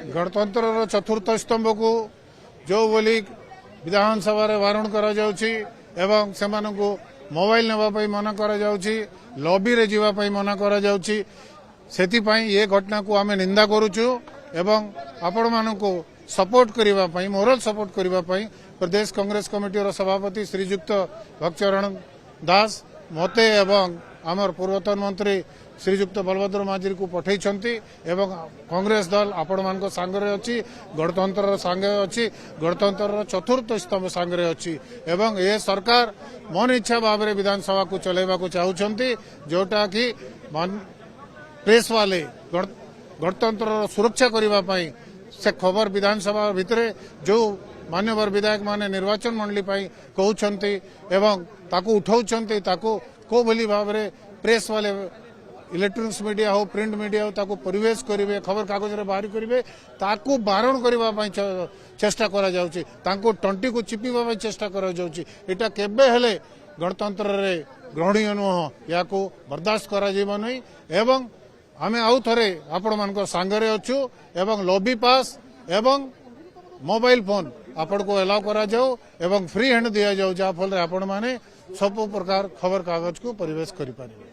गणतंत्र चतुर्थ स्तंभ को जो बोली विधानसभा वारण करा जाउछि एवं सेमानकु मोबाइल नेबा पई मना करा जाउछि लॉबी रे जीवा पई मना करा जाउछि सेति पई ये घटना को आमे निंदा करूछु एवं आपण मानकु सपोर्ट करिवा पई मोरल सपोर्ट करिवा पई प्रदेश कांग्रेस कमिटी रो सभापति श्रीयुक्त भक्तचरण दास मते एवं आमर पूर्वतन मंत्री श्रीयुक्त बलभद्र माझी को पठे एवं कांग्रेस दल आपण मान सांगे अच्छी गणतंत्र सांगे अच्छी गणतंत्र चतुर्थ स्तंभ सांगे अच्छी एवं ये सरकार मन इच्छा भाव में विधानसभा को चलेबा को चाहते जोटा कि प्रेस वाले गणतंत्र सुरक्षा करने से खबर विधानसभा भितर जो मान्यवर विधायक माने निर्वाचन मंडली कहते एवं ताकू उठाउछन्ते ताकू को भली भाव में प्रेस वाले इलेक्ट्रोनिक्स मीडिया हो प्रिंट मीडिया हो ताकू परिवेश करेंगे खबर कागज रे बाहरी करेंगे ताकू बारण करने चेष्टा करा जाउछि तांको टंटी को चिपिबा चेष्टा करा जाउछि एटा केबे हेले गणतंत्र रे ग्रहणीय नुह या को बर्दाश्त करा जीव नहीं एवं आमे आउ थरे आपण मानक सांगरे अच्छु एवं लॉबी पास एवं मोबाइल फोन आपण को अलाउ करा जाओ एवं फ्री हैंड दिया जाओ जहाँ फल आपण माने सब प्रकार खबर कागज को परिवेश करि पारिबे।